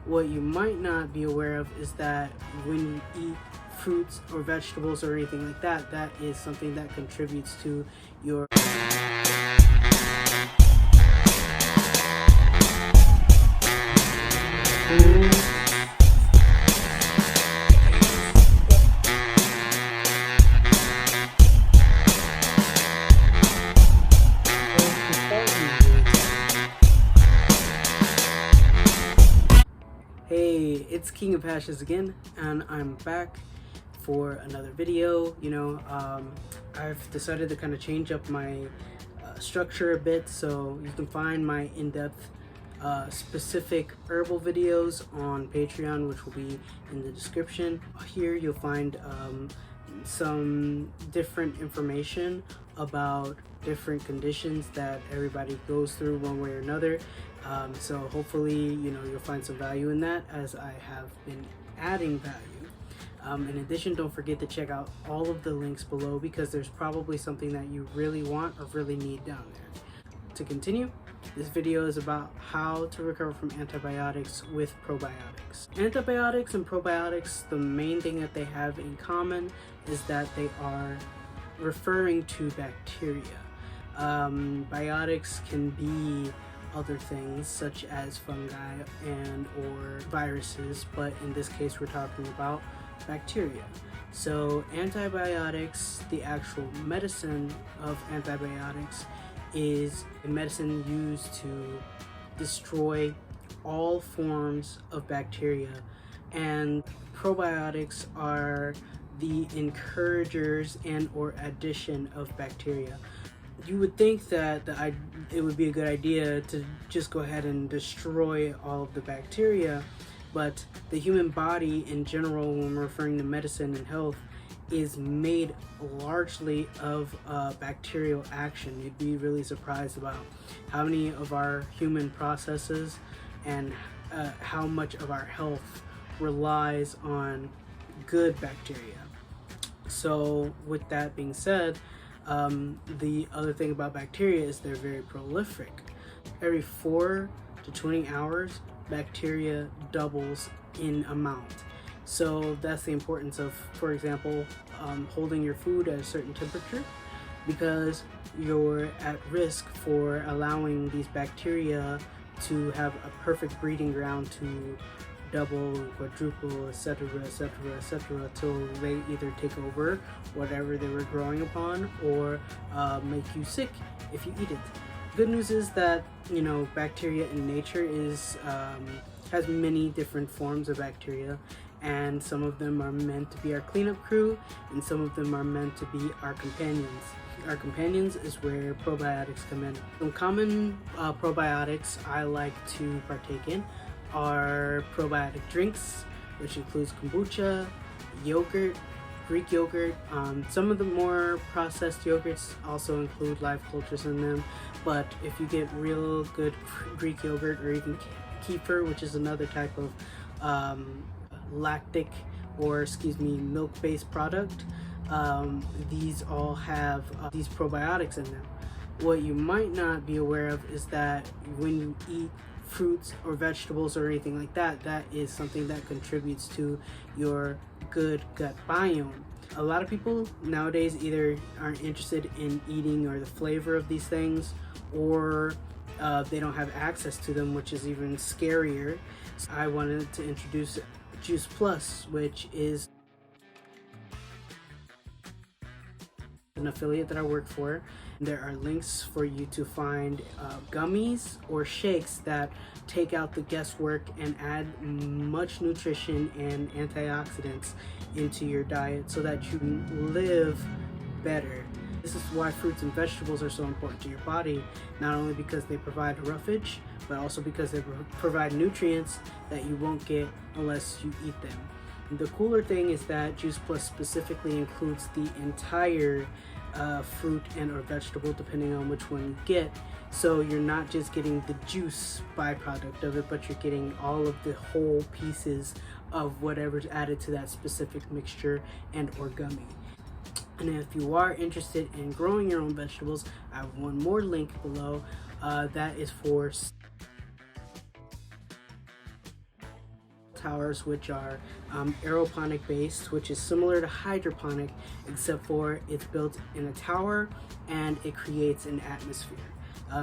What you might not be aware of is that when you eat fruits or vegetables or anything like that, that is something that contributes to your Hey, it's KingOhashes again, and I'm back for another video. I've decided to kind of change up my structure a bit, so you can find my in-depth specific herbal videos on Patreon, which will be in the description. Here you'll find some different information about different conditions that everybody goes through one way or another. So hopefully, you'll find some value in that, as I have been adding value. In addition, don't forget to check out all of the links below, because there's probably something that you really want or really need down there. To continue, this video is about how to recover from antibiotics with probiotics. Antibiotics and probiotics, the main thing that they have in common is that they are referring to bacteria. Biotics can be other things such as fungi and or viruses, but in this case we're talking about bacteria. So antibiotics, the actual medicine of antibiotics, is a medicine used to destroy all forms of bacteria, and probiotics are the encouragers and or addition of bacteria. You would think that it would be a good idea to just go ahead and destroy all of the bacteria, but the human body in general, when we're referring to medicine and health, is made largely of bacterial action. You'd be really surprised about how many of our human processes and how much of our health relies on good bacteria. So with that being said, the other thing about bacteria is they're very prolific. Every 4 to 20 hours, bacteria doubles in amount. So that's the importance of, for example, holding your food at a certain temperature, because you're at risk for allowing these bacteria to have a perfect breeding ground to double, quadruple, etc., till they either take over whatever they were growing upon or make you sick if you eat it. Good news is that bacteria in nature has many different forms of bacteria, and some of them are meant to be our cleanup crew, and some of them are meant to be our companions. Our companions is where probiotics come in. Some common probiotics I like to partake in are probiotic drinks, which includes kombucha, yogurt, Greek yogurt. Some of the more processed yogurts also include live cultures in them, but if you get real good Greek yogurt, or even kefir, which is another type of milk-based product, these all have these probiotics in them. What you might not be aware of is that when you eat fruits or vegetables or anything like that, that is something that contributes to your good gut biome. A lot of people nowadays either aren't interested in eating or the flavor of these things, or they don't have access to them, which is even scarier. So I wanted to introduce Juice Plus, which is an affiliate that I work for. There are links for you to find gummies or shakes that take out the guesswork and add much nutrition and antioxidants into your diet so that you can live better. This is why fruits and vegetables are so important to your body, not only because they provide roughage, but also because they provide nutrients that you won't get unless you eat them. The cooler thing is that Juice Plus specifically includes the entire fruit and or vegetable, depending on which one you get. So you're not just getting the juice byproduct of it, but you're getting all of the whole pieces of whatever's added to that specific mixture and or gummy. And if you are interested in growing your own vegetables, I have one more link below that is for towers, which are aeroponic based, which is similar to hydroponic, except for it's built in a tower and it creates an atmosphere.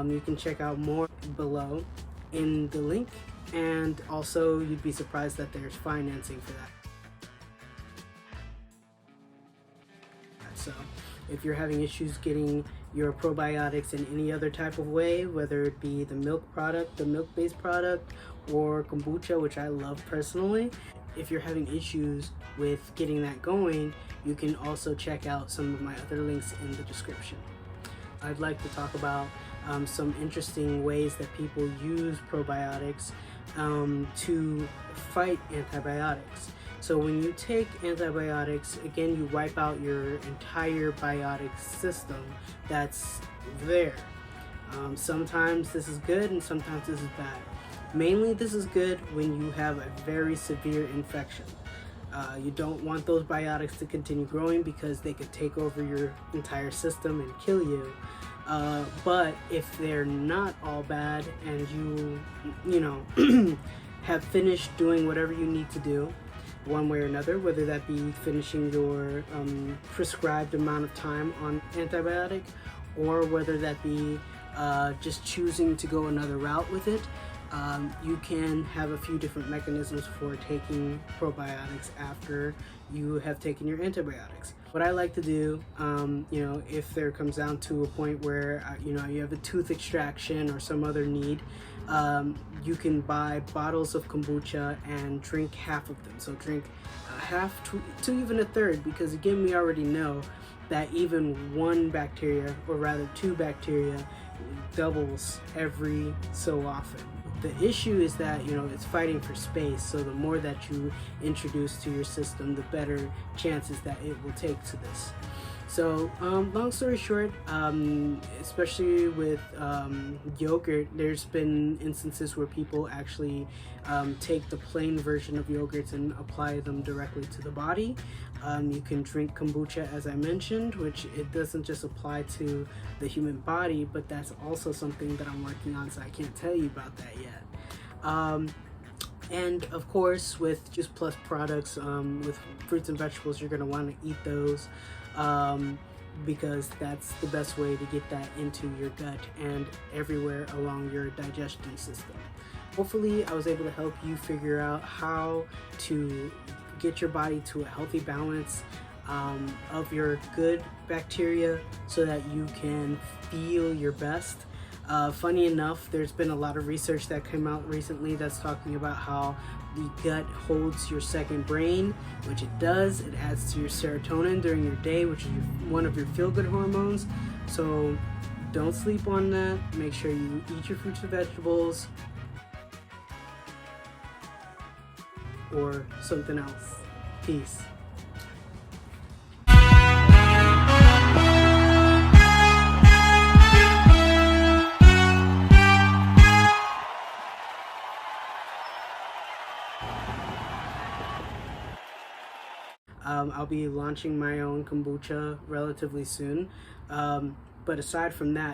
You can check out more below in the link, and also you'd be surprised that there's financing for that. So if you're having issues getting your probiotics in any other type of way, whether it be the milk product, the milk-based product, or kombucha, which I love personally, if you're having issues with getting that going, you can also check out some of my other links in the description. I'd like to talk about some interesting ways that people use probiotics to fight antibiotics. So when you take antibiotics, again, you wipe out your entire biotic system that's there. Sometimes this is good and sometimes this is bad. Mainly this is good when you have a very severe infection. You don't want those biotics to continue growing because they could take over your entire system and kill you. But if they're not all bad and you know, have finished doing whatever you need to do, one way or another, whether that be finishing your prescribed amount of time on antibiotic, or whether that be just choosing to go another route with it, you can have a few different mechanisms for taking probiotics after you have taken your antibiotics. What I like to do, you know, if there comes down to a point where, you know, you have a tooth extraction or some other need, you can buy bottles of kombucha and drink half of them. So drink half to even a third, because again, we already know that even one bacteria, or rather two bacteria, doubles every so often. The issue is that, you know, it's fighting for space, so the more that you introduce to your system, the better chances that it will take to this. So long story short, especially with yogurt, there's been instances where people actually take the plain version of yogurts and apply them directly to the body. You can drink kombucha, as I mentioned, which it doesn't just apply to the human body, but that's also something that I'm working on, so I can't tell you about that yet. And of course, with Juice Plus products, with fruits and vegetables, you're going to want to eat those because that's the best way to get that into your gut and everywhere along your digestion system. Hopefully, I was able to help you figure out how to get your body to a healthy balance of your good bacteria so that you can feel your best. Funny enough, there's been a lot of research that came out recently that's talking about how the gut holds your second brain, which it does. It adds to your serotonin during your day, which is one of your feel-good hormones. So don't sleep on that. Make sure you eat your fruits and vegetables, or something else. Peace. I'll be launching my own kombucha relatively soon, but aside from that,